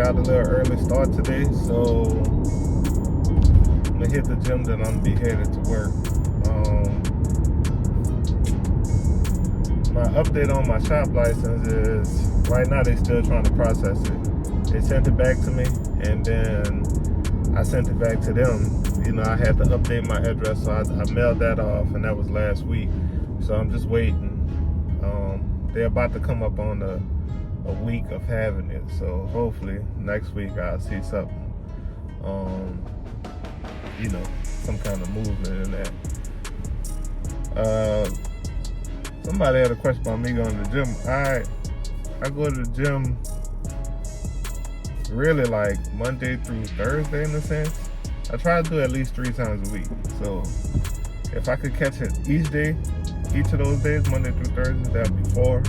got a little early start today, so I'm gonna hit the gym, then I'm gonna be headed to work. My update on my shop license is right now they still trying to process it. They sent it back to me, and then I sent it back to them. You know, I had to update my address, so I mailed that off, and that was last week. So I'm just waiting. They're about to come up on a week of having it, so hopefully next week I'll see something. You know, some kind of movement in that. Somebody had a question about me going to the gym. I go to the gym really like Monday through Thursday in a sense. I try to do it at least 3 times a week. So if I could catch it each of those days, Monday through Thursday, that'd be 4.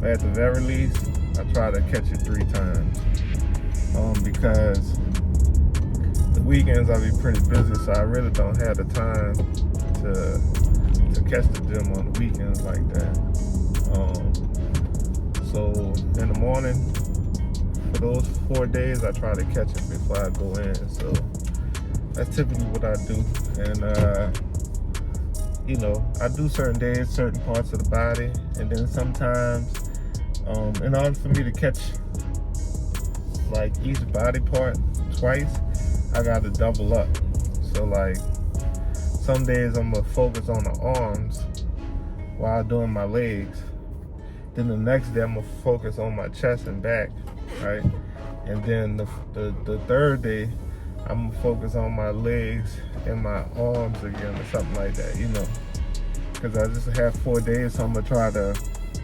But at the very least, I try to catch it 3 times. Because the weekends I'll be pretty busy, so I really don't have the time to catch the gym on the weekends like that. So in the morning, for those 4 days, I try to catch it before I go in. So that's typically what I do. And you know, I do certain days, certain parts of the body, and then sometimes, in order for me to catch like each body part twice, I gotta double up. So like some days I'm gonna focus on the arms while doing my legs. Then the next day I'm gonna focus on my chest and back, right? And then the third day I'm gonna focus on my legs and my arms again, or something like that, you know. Because I just have 4 days, so I'm gonna try to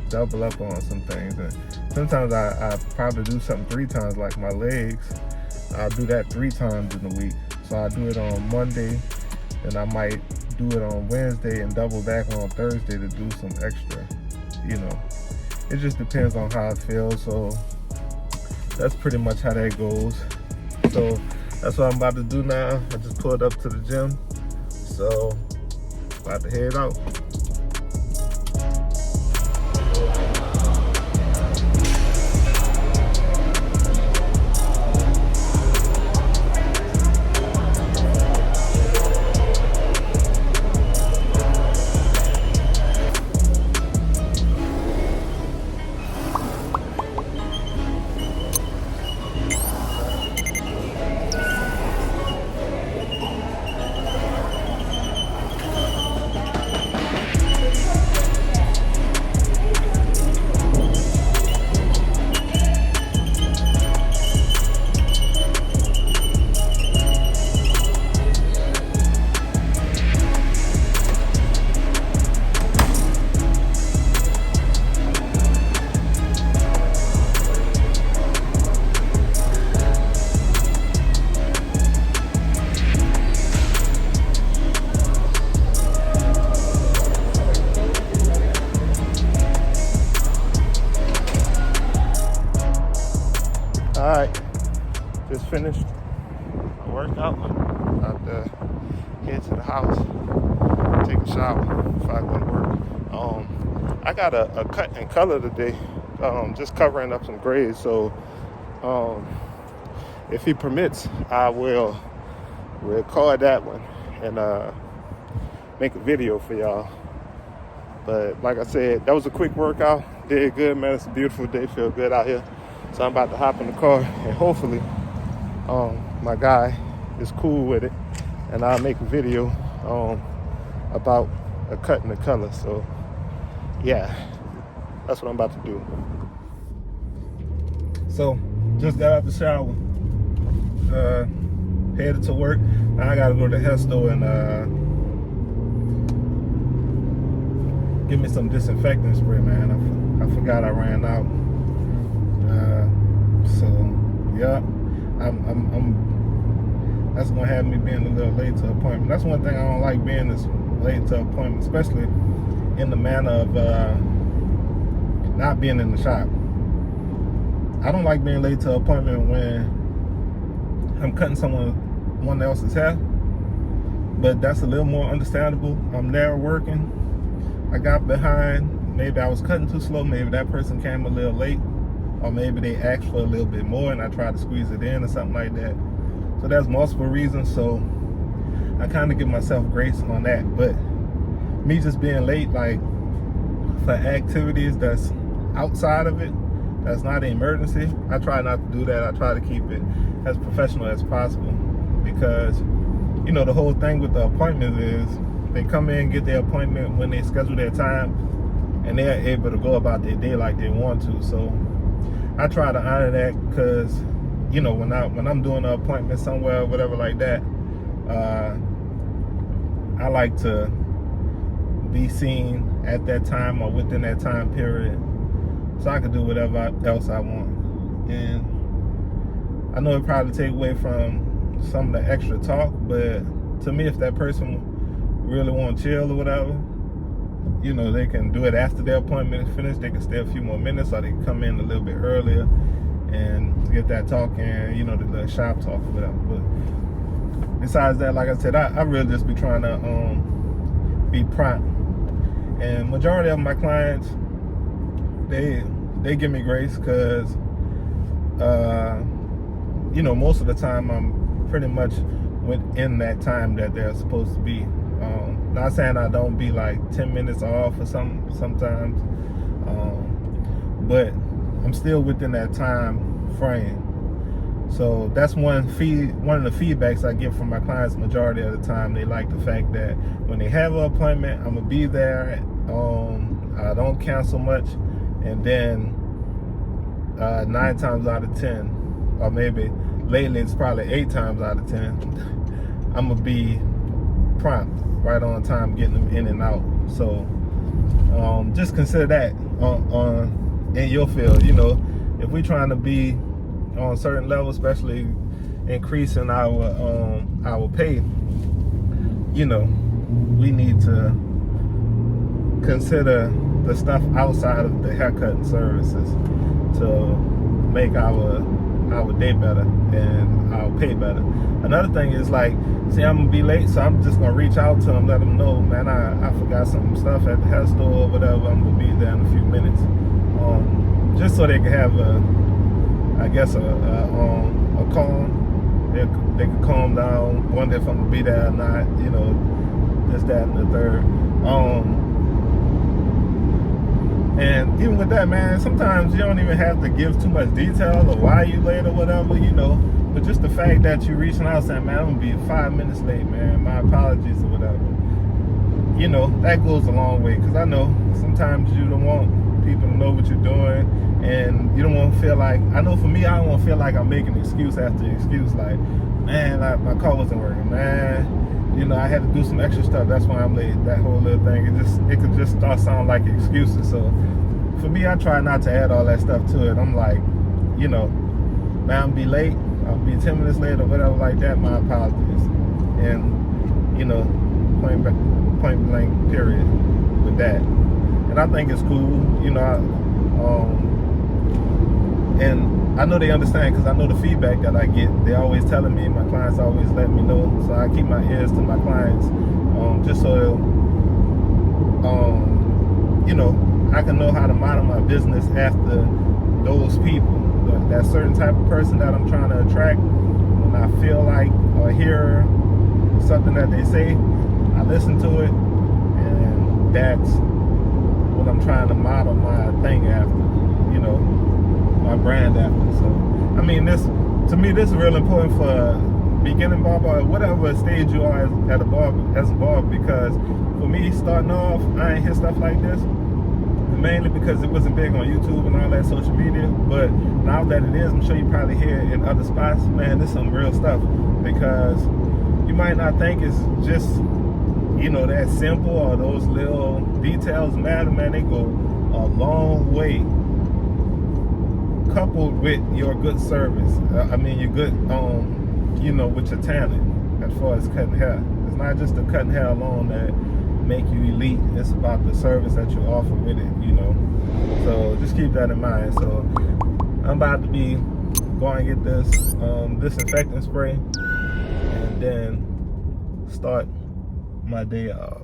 double up on some things. And sometimes I probably do something 3 times, like my legs. I'll do that 3 times in a week. So I do it on Monday, and I might do it on Wednesday and double back on Thursday to do some extra, you know. It just depends on how I feel. So that's pretty much how that goes. So that's what I'm about to do now. I just pulled up to the gym, so about to head out. Alright, just finished my workout. About to head to the house, take a shower before I go to work. I got a cut and color today, just covering up some grades. So if he permits, I will record that one and make a video for y'all. But like I said, that was a quick workout. Did good, man. It's a beautiful day. Feel good out here. So I'm about to hop in the car, and hopefully my guy is cool with it, and I'll make a video about a cut and a color. So yeah, that's what I'm about to do. So just got out the shower, headed to work. Now I gotta go to the hair store and give me some disinfectant spray, man. I forgot I ran out. So yeah, that's gonna have me being a little late to appointment. That's one thing I don't like, being this late to appointment, especially in the manner of not being in the shop. I don't like being late to appointment when I'm cutting someone else's hair, but that's a little more understandable. I'm there working. I got behind. Maybe I was cutting too slow. Maybe that person came a little late. or maybe they ask for a little bit more and I try to squeeze it in or something like that. So there's multiple reasons, so I kind of give myself grace on that. But me just being late, like for activities that's outside of it, that's not an emergency, I try not to do that. I try to keep it as professional as possible, because you know the whole thing with the appointments is they come in, get their appointment when they schedule their time, and they're able to go about their day like they want to. So I try to honor that, because you know when I'm doing an appointment somewhere or whatever like that, I like to be seen at that time or within that time period, so I can do whatever else I want. And I know it probably take away from some of the extra talk, but to me, if that person really want to chill or whatever, you know, they can do it after their appointment is finished. They can stay a few more minutes, or they can come in a little bit earlier and get that talk in, you know, the shop talk or whatever. But besides that, like I said, I really just be trying to be prompt. And majority of my clients, they give me grace, because you know, most of the time I'm pretty much within that time that they're supposed to be. Not saying I don't be like 10 minutes off or sometimes, but I'm still within that time frame. So that's one of the feedbacks I get from my clients. Majority of the time, they like the fact that when they have an appointment, I'm gonna be there. I don't cancel much, and then 9 times out of 10, or maybe lately it's probably 8 times out of 10, I'm gonna be prompt, right on time, getting them in and out. So just consider that on in your field. You know, if we're trying to be on a certain level, especially increasing our pay, you know, we need to consider the stuff outside of the haircut services to make our day better and our pay better. Another thing is, like, see, I'm gonna be late, so I'm just gonna reach out to them, let them know, man, I forgot some stuff at the hair store or whatever. I'm gonna be there in a few minutes, just so they can have I guess a calm. They can calm down, wonder if I'm gonna be there or not, you know, this, that, and the third. And even with that, man, sometimes you don't even have to give too much detail or why you late or whatever, you know. But just the fact that you're reaching out saying, man, I'm gonna be 5 minutes late, man, my apologies or whatever, you know, that goes a long way. Because I know sometimes you don't want people to know what you're doing, and you don't want to feel like, I know for me, I don't want to feel like I'm making excuse after excuse, like, man, my car wasn't working, man, you know, I had to do some extra stuff, that's why I'm late. That whole little thing, it could just start sounding like excuses. So for me, I try not to add all that stuff to it. I'm like, you know, man, I'll be late, I'll be 10 minutes late or whatever like that, my apologies. And, you know, point blank period with that. And I think it's cool, you know. And I know they understand, because I know the feedback that I get. They're always telling me, my clients always let me know. So I keep my ears to my clients, just so you know, I can know how to model my business after those people. That certain type of person that I'm trying to attract, when I feel like or hear something that they say, I listen to it, and that's what I'm trying to model my thing after, you know, my brand after. So I mean, this, to me, this is real important for beginning barber, or whatever stage you are as a barber, because for me, starting off, I ain't hear stuff like this, mainly because it wasn't big on YouTube and all that social media. But now that it is, I'm sure you probably hear it in other spots. Man, this is some real stuff, because you might not think it's just, you know, that simple, or those little details matter. Man, they go a long way, coupled with your good service. I mean, your good, you know, with your talent as far as cutting hair. It's not just the cutting hair alone that make you elite. It's about the service that you offer with it, you know. So just keep that in mind. So I'm about to be going to get this disinfectant spray, and then start my day off.